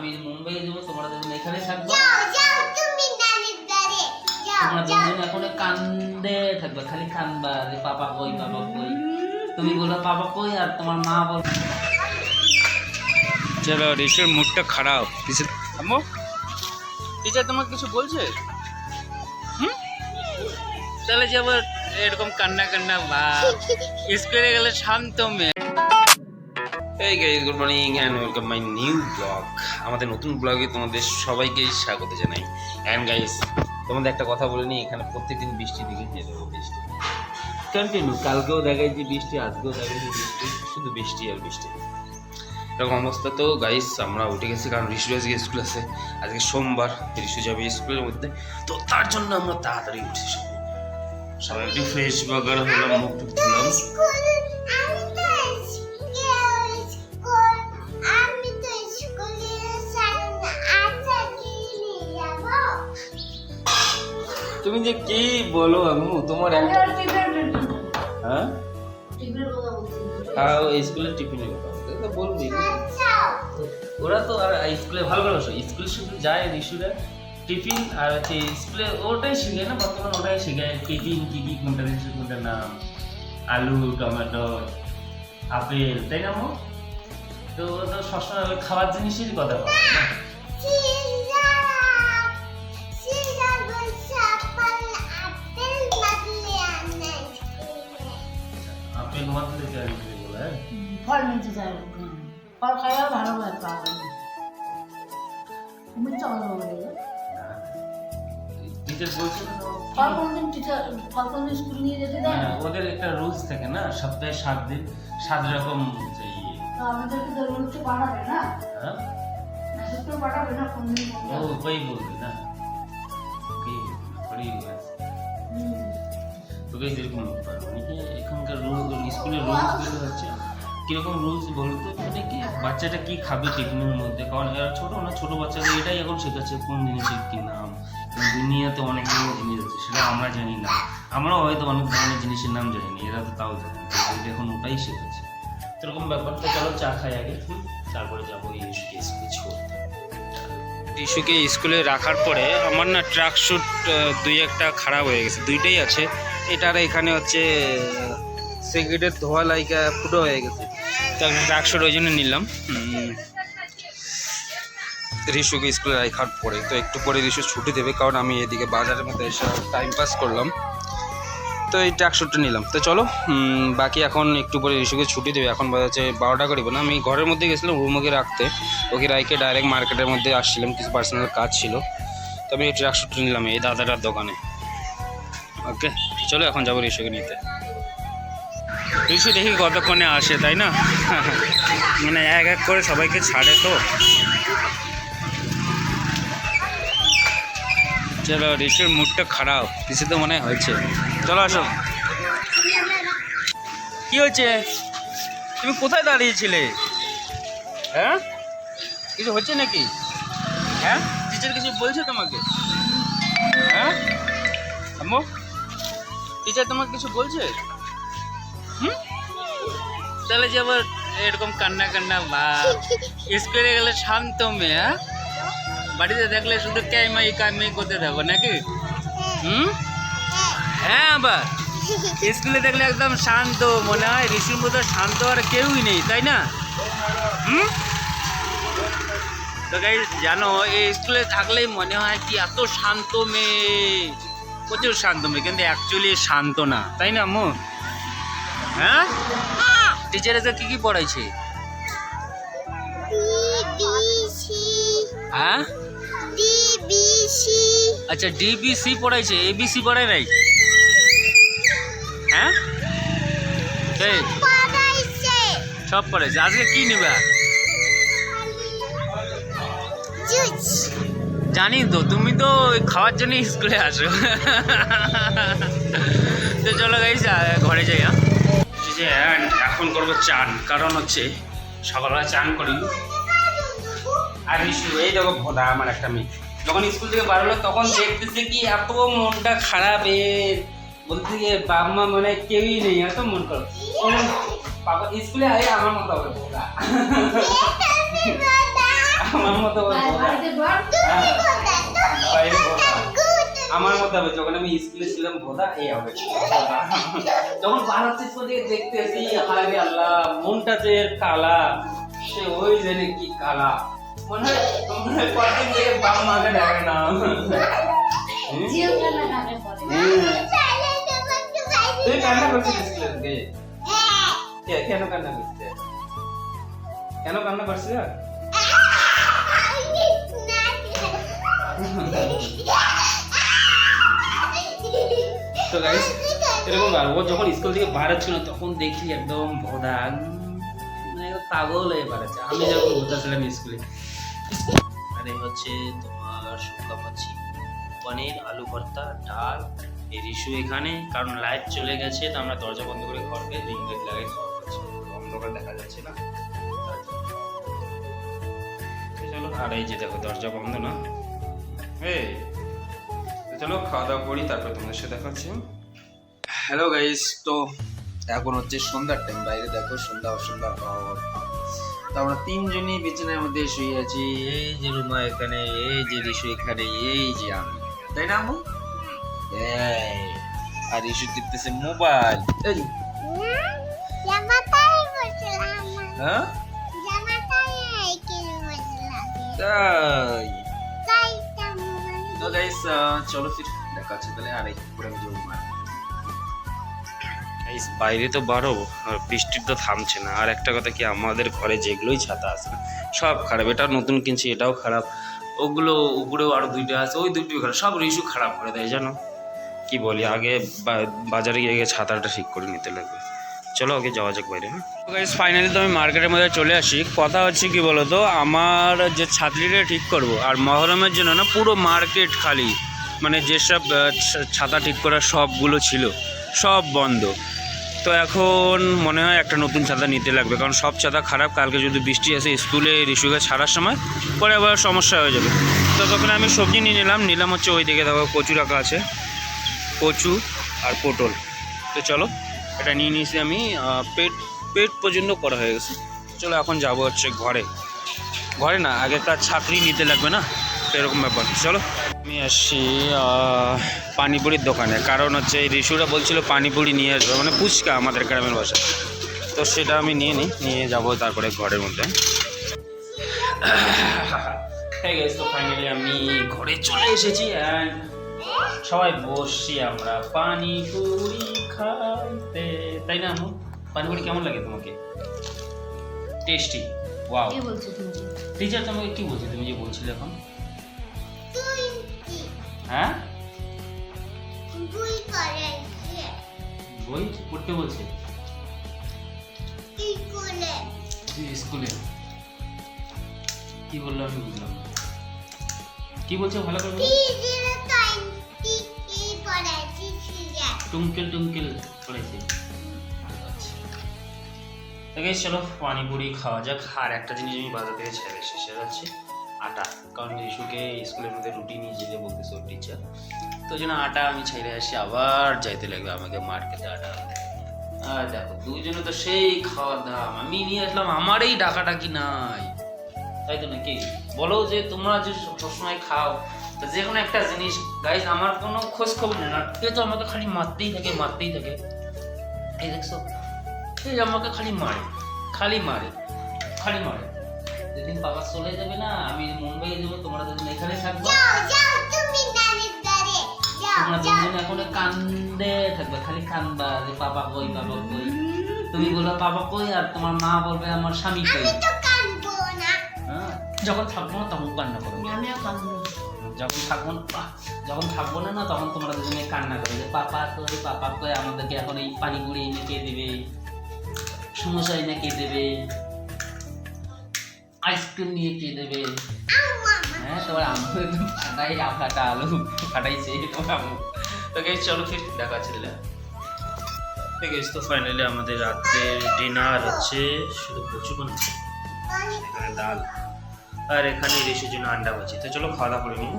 আমি মুম্বাই যাবো, তোমরা দুজন এখানে থাকবে। তুমি নানির বাড়ি তোমরা দুজন এখন কান্দে থাকবে, খালি কান্দবা যে পাপা কই পাপা কই। তুমি বলো পাপা কই, আর তোমার মা বল। চলো, ঋষির মুডটা খারাপ। আম্মু, টিচার তোমাকে কিছু বলছে? তাহলে যে আবার এরকম কান্না কান্না বা স্কুলে গেলে শান্ত মেয়ে। Hey guys, good morning and welcome my new vlog. আমাদের নতুন ব্লগে তোমাদের সবাইকে স্বাগত জানাই। And guys, তোমাদের একটা কথা বলে নি, এখানে প্রত্যেকদিন বৃষ্টি দিকে যেতে হবে, বৃষ্টি কন্টিনিউ। কালকেও দেখাই যে বৃষ্টি, আজকেও দেখাই যে বৃষ্টি, শুধু বৃষ্টি আর বৃষ্টি। এরকম অবস্থা। তো গাইস আমরা উঠে গেছি, কারণ ঋষু আজকে স্কুল আছে, আজকে সোমবার, ঋষু যাবে স্কুলের মধ্যে। তো তার জন্য আমরা তাড়াতাড়ি উঠছি, সবাই একটু ফ্রেশ বাগার হলাম, মুখ টুক ধুলাম। তুমি যে কি বলো আম্মু, তোমার হ্যাঁ স্কুলের টিফিনের কথা তো বলবি। ওরা তো আর স্কুলে ভালো ভালো স্কুলে শুধু যায় ঋষুরা টিফিন, আর হচ্ছে স্কুলে ওটাই শিখে না, বর্তমানে ওটাই শিখায় টিফিন কি কি, কোনটা জিনিস কোনটার নাম, আলু টমেটো আপেল, তাই না আম্মু? তো ওরা তো সবসময় ওই খাবার জিনিসেরই কথা বলে না। আপেল মাত্রে চাই বলে ফল নিতে চাই, ফল খাইও ভালো লাগে পাওয়া তুমি চলো টিচার বলছে ফল কোনদিন টিচার ফল কোনদিন স্কুল নিয়ে যেতে দেয় না? ওদের একটা রুলস থাকে না, সপ্তাহে 7 দিন 7 রকম তো আমাদেরকে তো রুলসে পাঠাবে না, হ্যাঁ মেসেজ করে পাঠাবে না কোন দিন ও ওই বলবে না, ওকে পড়ি আছে তোকে যেরকম অনেকে এখানকার স্কুলের রুলসগুলো হচ্ছে কীরকম রুলস বলতো, মানে কি বাচ্চাটা কি খাবে টিফিনের মধ্যে, কারণ এরা ছোটো না, ছোটো বাচ্চাদের এটাই এখন শেখাচ্ছে কোন জিনিসের কী নাম। দুনিয়াতে অনেক ধরনের জিনিস আছে, সেটা আমরা জানি না, আমরাও হয়তো অনেক ধরনের জিনিসের নাম জানি না, এরা তো তাও জানে, এখন ওটাই শেখাচ্ছে। এরকম ব্যাপারটা। চলো চা খাই আগে, তারপরে যাবো ঋষুকে স্কুলে ছোড়তে। ঋষুকে স্কুলে রাখার পরে আমার না ট্রাক শ্যুট দুই একটা খারাপ হয়ে গেছে, দুইটাই আছে। এটার এখানে হচ্ছে সিগারেটের ধোয়া লাইকা ফুটো হয়ে গেছে, তো একটা ট্রাক শ্যুট ওই জন্য নিলাম ঋষুকে স্কুলে রাখার পরে। তো একটু পরে ঋষু ছুটি দেবে, কারণ আমি এদিকে বাজারের মধ্যে এসে টাইম পাস করলাম, তো এই ট্রাক শ্যুটটা নিলাম। তো চলো বাকি এখন একটু পরে ঋষুকে ছুটি দেবে, এখন বাজাচ্ছে 12টা করিব না। আমি ঘরের মধ্যে গেছিলাম রুমকে রাখতে, ওকে রাইকে ডাইরেক্ট মার্কেটের মধ্যে আসছিলাম, কিছু পার্সোনাল কাজ ছিল, তো আমি এই ট্রাক শ্যুটটা নিলাম এই দাদাটার দোকানে। ওকে চলো এখন যাবো ঋষুকে নিতে। ঋষু দেখি কতক্ষণে আসে, তাই না? মানে এক এক করে সবাইকে ছাড়ে তো। চলো, ঋষুর মুডটা খারাপ, কিছু তো মনে হয়েছে। চলো আসো। কি হয়েছে? তুমি কোথায় দাঁড়িয়েছিলে? হ্যাঁ কিছু হচ্ছে নাকি? হ্যাঁ টিচার কিছু বলছে তোমাকে? হ্যাঁ আম্মু, টিচার তোমাকে কিছু বলছে? তাহলে যে আবার এরকম কান্না কান্না বা স্কুলে গেলে শান্ত মেয়ে, হ্যাঁ বাড়িতে দেখলে শুধু ক্যামাই কামাই করতে থাকো নাকি? হ্যাঁ আবার স্কুলে দেখলে একদম শান্ত মনে হয়, ঋষির মতো শান্ত আর কেউই নেই, তাই না? তো গাইস জানো, এই স্কুলে থাকলেই মনে হয় কি এত শান্ত মেয়ে, প্রচুর শান্ত মেয়ে, কিন্তু অ্যাকচুয়ালি শান্ত না, তাই না আম্মু? হ্যাঁ টিচার এসে কি কি পড়াইছে? হ্যাঁ আচ্ছা ডিবিসি পড়াইছে, এবিসি পড়াই নাই? হ্যাঁ সব পড়াইছে। আজকে কি নিবা? জানি তো, তুমি তো খাওয়ার জন্য স্কুলে আসো। তো চলো গাইস ঘরে যাই। হ্যাঁ এখন করবো চান, কারণ হচ্ছে সকালবেলা চান করি। আর ঋষু এই দেখো ভোদা আমার একটা মেয়ে, যখন স্কুল থেকে বার হলো তখন দেখতেছে কি এত মনটা খারাপ, বলতে গিয়ে বাবা মা মানে কেউই নেই, এত মন খারাপ। বাবা স্কুলে আয় আমার মতো হবে ভোদা। আমার মতো ওই বোধা। বাড়িতে ঘর হ্যাঁ, বাইরে বোধা। আমার মতো হবে যখন আমি স্কুলে ছিলাম বোধা এই হবে যখন বাড়াচ্ছি স্কুল থেকে দেখতে আসি হায় আল্লাহ মনটা যে এর কালা সে ওই জানে কি কালা মনে হয় কতদিন থেকে বাপ মাকে ডাকে না জিও কান্না কাকে পড়ে তুই কান্না করছিস স্কুলে থেকে কেন কান্না করছিস কেন কান্না করছিস তো গাইস এরকম আর ও যখন স্কুল থেকে বাইরে ছিল তখন দেখি একদম ভোদা পাগল হয়ে বেড়াচ্ছে আমি যখন ভোদা ছিলাম স্কুলে আর এই হচ্ছে তোমার শুক্কা মাছি পনির আলু ভর্তা ডাল এই রিসু এখানে কারণ লাইট চলে গেছে তো আমরা দরজা বন্ধ করে ঘরকে রিং লাইট লাগাই খাওয়া করছি অন্ধকার দেখা যাচ্ছে না চলো আর এই যে দেখো দরজা বন্ধ না এই চলো খাওয়া দাওয়া করি তারপর তোমাদের সাথে দেখাচ্ছি হ্যালো গাইস তো এখন হচ্ছে সন্ধ্যার টাইম বাইরে দেখো সন্ধ্যা অসন্ধ্যা তো আমরা তিনজনই বিছানার মধ্যে শুয়ে আছি এই যে রুমা এখানে এই যে রিশু এখানে এই যে আমি তাই না আমু আর রিশু টিপতেছে মোবাইল এই হ্যাঁ তাই তো গাইস চলো ফির দেখা হচ্ছে তাহলে আর একটু পরে আমি যাবো গাইস বাইরে তো বারো আর বৃষ্টির তো থামছে না আর একটা কথা কি আমাদের ঘরে যেগুলোই ছাতা আছে না সব খারাপ এটা নতুন কিনছি এটাও খারাপ ওগুলো উপরেও আরো দুইটা আছে ওই দুইটি খারাপ সব রিসু খারাপ করে দেয় জানো কি বলি আগে বাজারে গিয়ে ছাতাটা ঠিক করে নিতে লাগবে চলো ওকে যাওয়া যাক বাইরে হ্যাঁ গাইস ফাইনালি তো আমি মার্কেটের মধ্যে চলে আসি কথা হচ্ছে কি বলতো আমার যে ছাত্রীটা ঠিক করব আর মহরমের জন্য না পুরো মার্কেট খালি মানে যেসব ছাতা ঠিক করার সবগুলো ছিল সব বন্ধ তো এখন মনে হয় একটা নতুন ছাতা নিতে লাগবে কারণ সব ছাতা খারাপ কালকে যদি বৃষ্টি আসে স্কুলে রিসুকে ছাড়ার সময় পরে আবার সমস্যা হয়ে যাবে তো তখন আমি সবজি নিয়ে নিলাম হচ্ছে ওই দিকে দেখো কচু রাখা আছে কচু আর পটল তো চলো এটা নিয়ে নিয়েছি আমি পেট পর্যন্ত করা হয়ে গেছে চলো এখন যাবো হচ্ছে ঘরে না আগেকার ছাত্রী নিতে লাগবে না তো এরকম ব্যাপার চলো আমি আসছি পানিপুরির দোকানে কারণ হচ্ছে এই রিসুরা বলছিল পানিপুরি নিয়ে আসবে মানে ফুচকা আমাদের গ্রামের ভাষা তো সেটা আমি নিয়ে যাবো তারপরে ঘরের মধ্যে তো ফাইনালি আমি ঘরে চলে এসেছি অ্যান্ড সবাই বসছি আমরা পানিপুরি খাইতে তাই না আমু পানিপুরি কেমন লাগে তোমাকে টেস্টি ওয়াও কে বলছো তুমি টিচার তোমাকে কি বলছে তুমি যে বলছিলে এখন হ্যাঁ বই পড়তে বলছে স্কুলে কি বললো আমি বুঝলাম না কি বলছো ভালো করে টুঙ্কেল পড়েছে চলো পানিপুরি খাওয়া যাক আর একটা জিনিস আমি বাজার থেকে ছেড়ে এসেছি সেটা হচ্ছে আটা কারণ রিশুকে স্কুলের মধ্যে রুটি নিয়ে যেতে বলতেছে ওর টিচার তো জন্য আটা আমি ছেড়ে আসি আবার যাইতে লাগবে আমাকে মার্কেটে আটা আর দেখো দুজনে তো সেই খাওয়ার দাম আমি নিয়ে আসলাম আমারই ডাকাডাকি নাই তাই তো নাকি বলো যে তোমরা যে সবসময় খাও তো যে কোনো একটা জিনিস গাইজ আমার কোনো খোঁজ খবর নেই না এ তো আমাকে খালি মারতেই থাকে এই দেখছো এই আমাকে খালি মারে যেদিন বাবা চলে যাবে না আমি মুম্বাই যাবো তোমরা দুজন এখানে থাকবো তোমরা দুজন এখন কান্দে থাকবে খালি কান্দবা যে বাবা কই তুমি বলো বাবা কই আর তোমার মা বলবে আমার স্বামী কই যখন থাকবো না তখন কান্না করবে আমিও কাঁদবো যখন থাকবো না তখন তোমরা দুজনে কান্না করবে যে পাপা কই আমাদেরকে এখন এই পানিপুরি এনে কে দেবে সমোসা এনে কে দেবে আইসক্রিম নিয়ে কে দেবে হ্যাঁ তোমার আম্মু একদম ফাটাই আলু ফাটাইছে তোমার আম্মু তো গাইস চলো ফির দেখা ছিল ঠিক আছে তো ফাইনালি আমাদের রাতের ডিনার হচ্ছে শুধু কচু বানাচ্ছি এখানে ডাল আর এখানে রিসুর জন্য আন্ডা ভাজি তো চলো খাওয়া দাওয়া করে নিই